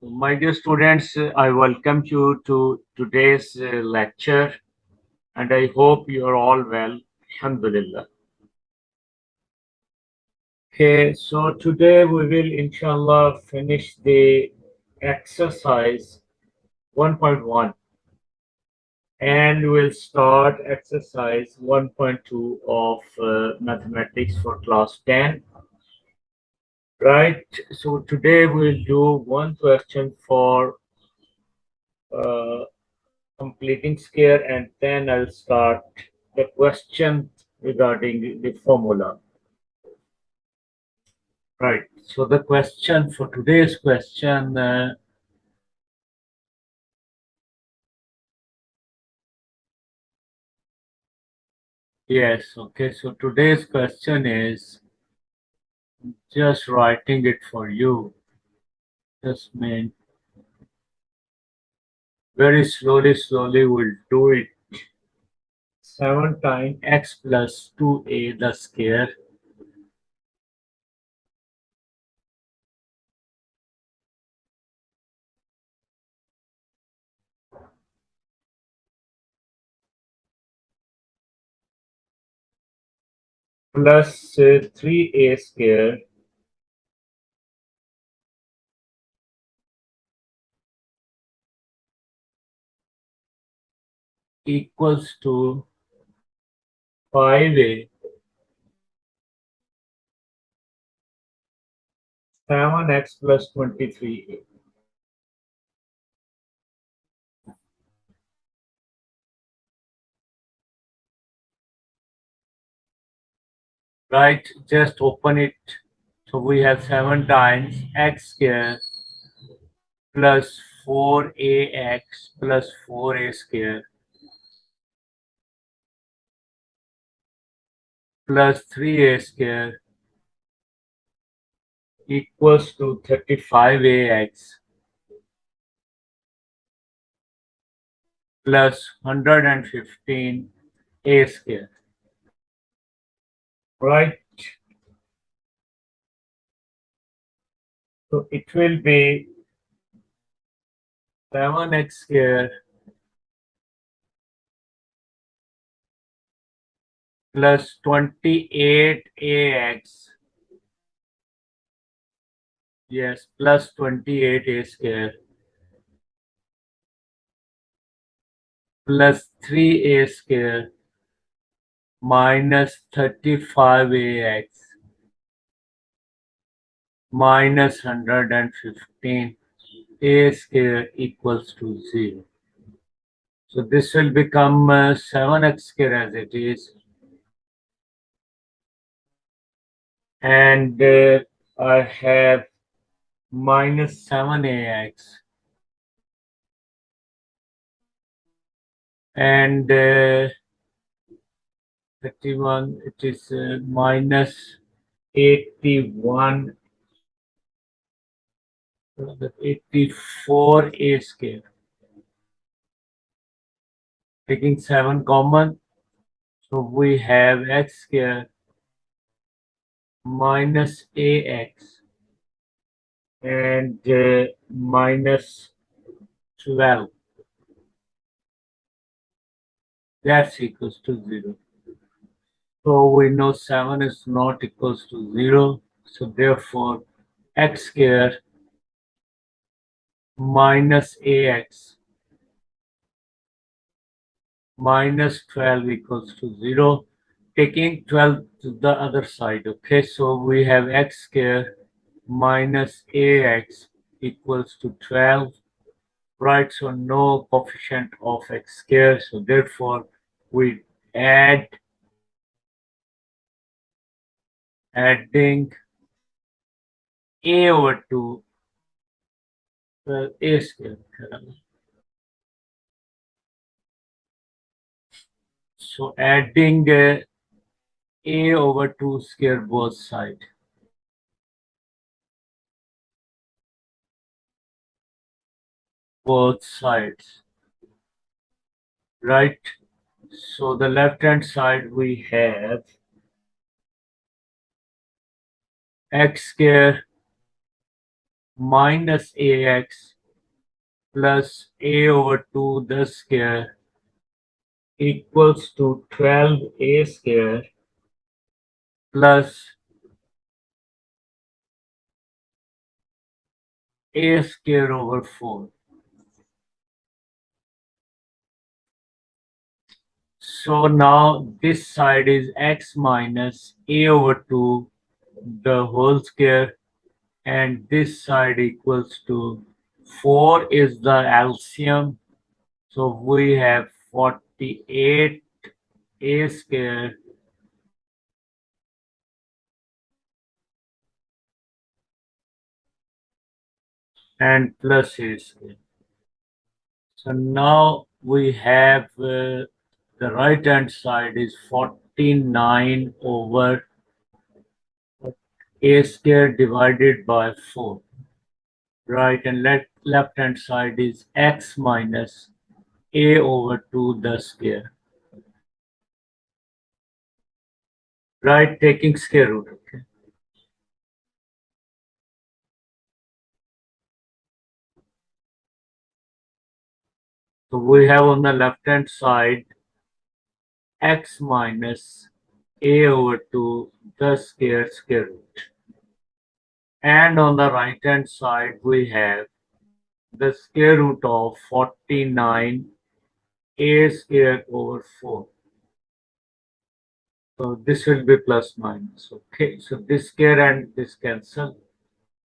My dear students, I welcome you to today's lecture and I hope you are all well. Alhamdulillah. Okay, so today we will inshallah finish the exercise 1.1 and we'll start exercise 1.2 of mathematics for class 10. Right, so today we'll do one question for uh, completing square and then I'll start the question regarding the formula. Right. So the question for today's question, yes, okay. So today's question is just writing it for you. Just mean very slowly we'll do it. 7 times x plus 2a the square plus 3a square equals to 5a 7x plus 23a. Right, just open it. So we have 7 times x square plus 4ax plus 4a square plus 3a square equals to 35ax plus 115a square. Right, so it will be 7x square plus 28ax, yes, plus 28a square plus 3a square minus 35ax minus 115 a square equals to 0. So this will become 7x square as it is, and I have minus 7ax and 31, it is minus 81, 84a square. Taking 7 common, so we have x square minus ax and minus 12. That's equals to 0. So we know 7 is not equals to 0. So therefore, x square minus ax minus 12 equals to 0. Taking 12 to the other side. Okay, so we have x square minus ax equals to 12. Right, so no coefficient of x square. So therefore, we adding a over 2 a square. So adding a over 2 square both sides. Both sides. Right. So the left hand side we have x square minus ax plus a over 2 the square equals to 12a square plus a square over 4. So now this side is x minus a over 2 the whole square, and this side equals to 4 is the LCM. So we have 48 a square and plus a square. So now we have the right hand side is 49 over a square divided by 4. Right, and left hand side is x minus a over 2 the square. Right, taking square root. Okay. So we have on the left hand side x minus a over 2 the square root. And on the right hand side we have the square root of 49 a square over 4. So this will be plus minus. Okay, so this square and this cancel.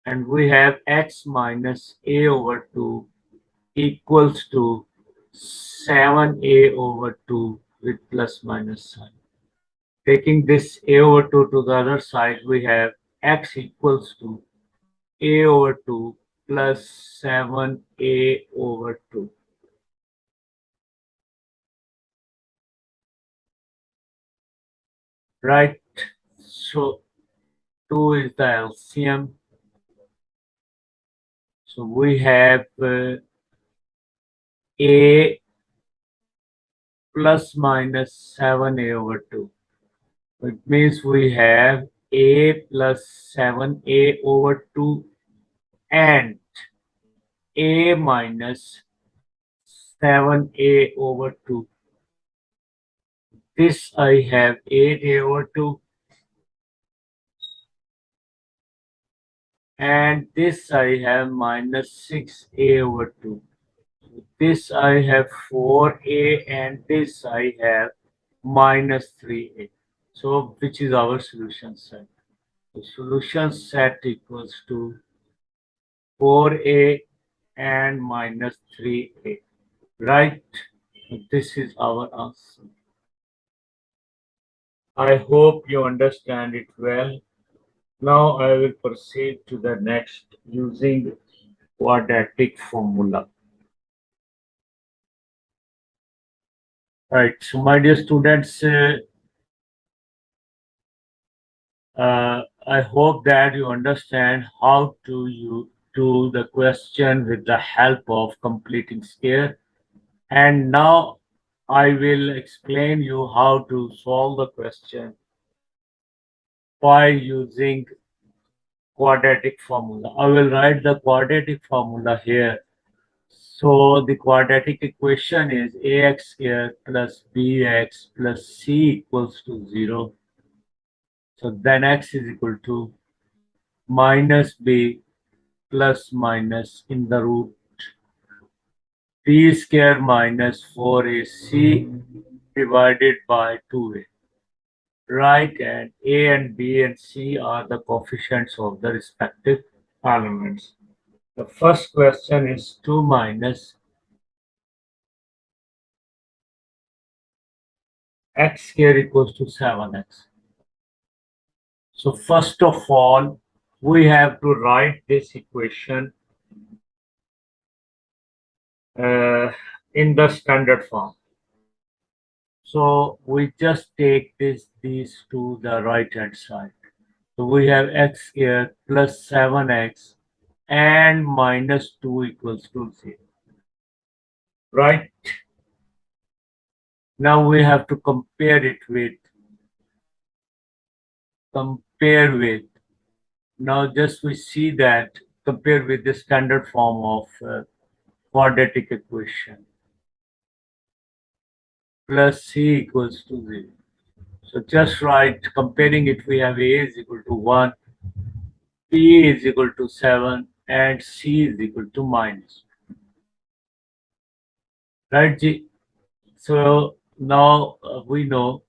And we have x minus a over 2 equals to 7a over 2 with plus minus sign. Taking this a over 2 to the other side, we have x equals to a over 2 plus 7a over 2. Right? So 2 is the LCM. So we have a plus minus 7a over 2. It means we have a plus 7a over 2 and a minus 7a over 2. This I have 8a over 2 and this I have minus 6a over 2. This I have 4a and this I have minus 3a. So which is our solution set? The solution set equals to 4a and minus 3a. Right? This is our answer. I hope you understand it well. Now I will proceed to the next using quadratic formula. Right. So my dear students, I hope that you understand how to you do the question with the help of completing square. And now I will explain you how to solve the question by using quadratic formula. I will write the quadratic formula here. So the quadratic equation is ax square plus bx plus c equals to 0. So then x is equal to minus b plus minus in the root b square minus 4ac divided by 2a. Right, and a and b and c are the coefficients of the respective elements. The first question is 2 minus x square equals to 7x. So first of all, we have to write this equation in the standard form. So we just take these to the right hand side. So we have x square plus 7x and minus 2 equals to 0. Right? Now we have to compare with. Now just we see that compare with the standard form of quadratic equation plus c equals to 0. So just write, comparing it, we have a is equal to 1, b is equal to 7, and c is equal to minus. Right, G? So now we know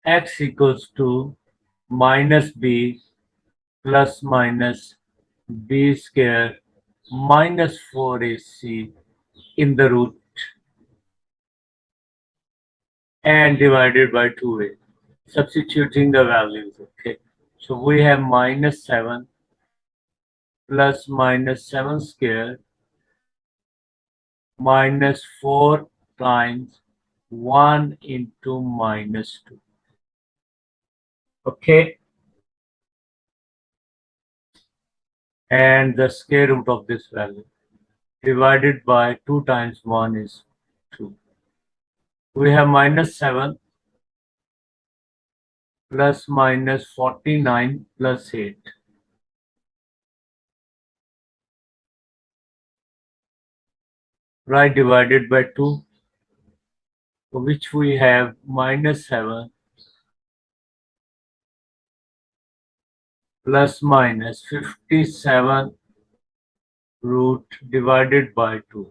x equals to minus b plus minus b square minus 4ac in the root and divided by 2a. Substituting the values, okay. So we have minus 7 plus minus 7 square minus 4 times 1 into minus 2. Okay, and the square root of this value divided by 2 times 1 is 2. We have minus 7 plus minus 49 plus 8. Right, divided by 2, which we have minus 7 plus minus 57 root divided by 2.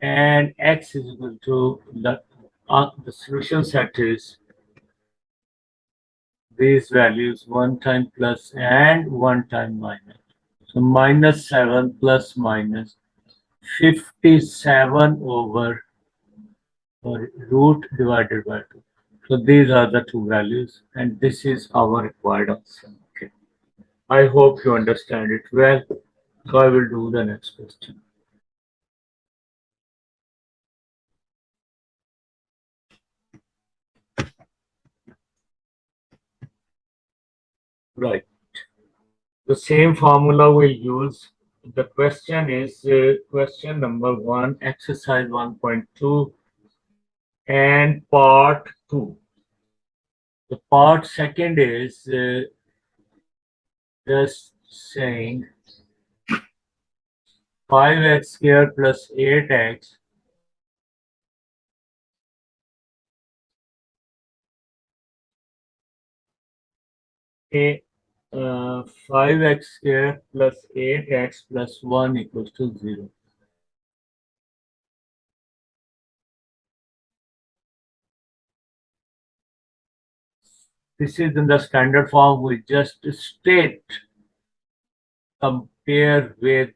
And x is equal to the solution set is these values, 1 time plus and 1 time minus. So minus 7 plus minus 57 over root divided by 2. So these are the two values, and this is our required answer. Okay. I hope you understand it well. So I will do the next question. Right. The same formula we'll use. The question is question number 1, exercise 1.2 and part 2. The part second is just saying 5x squared plus 8x a 5x squared plus 8x plus 1 equals to 0. This is in the standard form. We just state compare with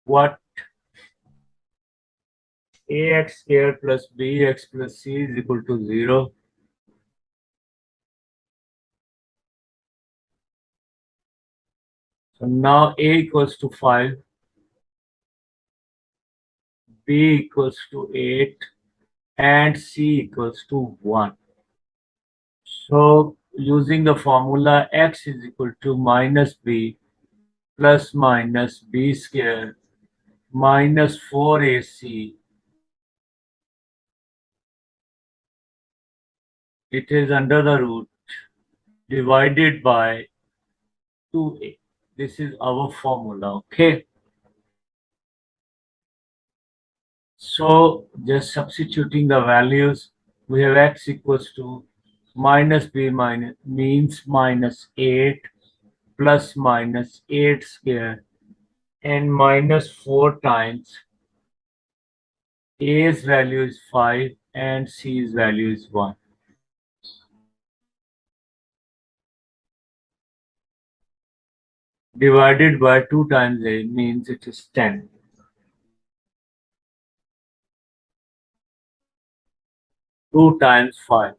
what ax squared plus bx plus c is equal to 0. So now a equals to 5, b equals to 8, and c equals to 1. So using the formula x is equal to minus b plus minus b square minus 4ac, it is under the root divided by 2a. This is our formula, okay? So just substituting the values, we have x equals to minus b minus means minus 8 plus minus 8 square and minus 4 times a's value is 5 and c's value is 1. Divided by 2 times a means it is 10. 2 times 5,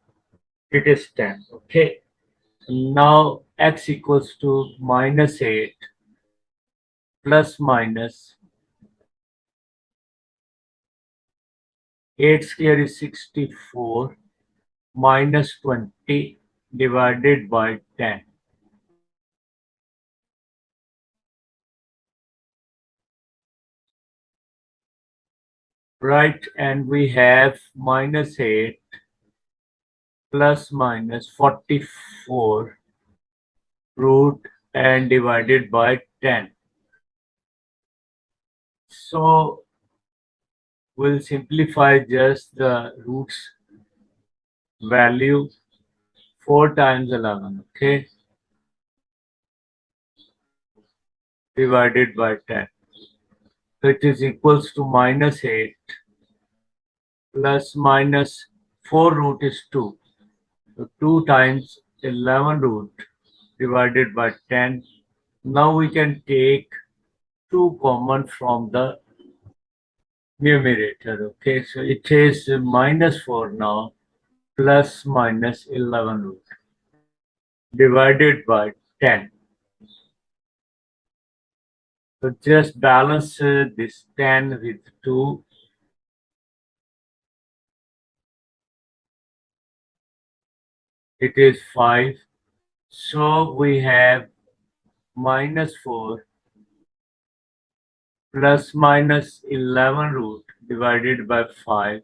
it is 10. Okay. Now x equals to minus 8 plus minus 8 square is 64 minus 20 divided by 10. Right, and we have minus 8 plus minus 44 root and divided by 10. So we'll simplify just the roots value 4 times 11, okay, divided by 10. So it is equals to minus 8 plus minus 4 root is 2. So 2 times 11 root divided by 10. Now we can take 2 common from the numerator. Okay, so it is minus 4 now plus minus 11 root divided by 10. So just balance this 10 with 2. It is 5. So we have minus 4 plus minus 11 root divided by 5.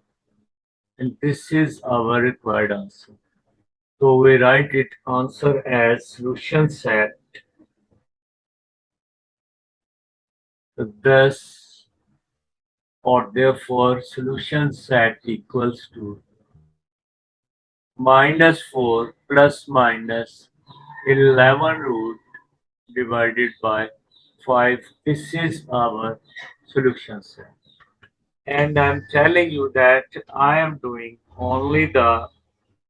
And this is our required answer. So we write it answer as solution set. Thus, or therefore, solution set equals to minus 4 plus minus 11 root divided by 5. This is our solution set. And I'm telling you that I am doing only the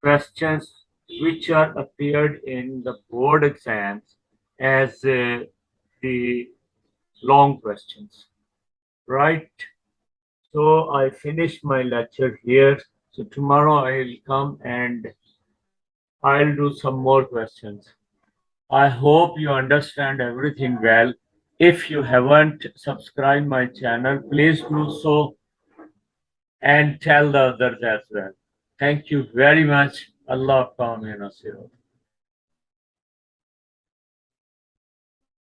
questions which are appeared in the board exams as the long questions, right? So I finished my lecture here. So tomorrow I'll come and I'll do some more questions. I hope you understand everything well. If you haven't subscribed my channel, please do so and tell the others as well. Thank you very much. Allah Nasir.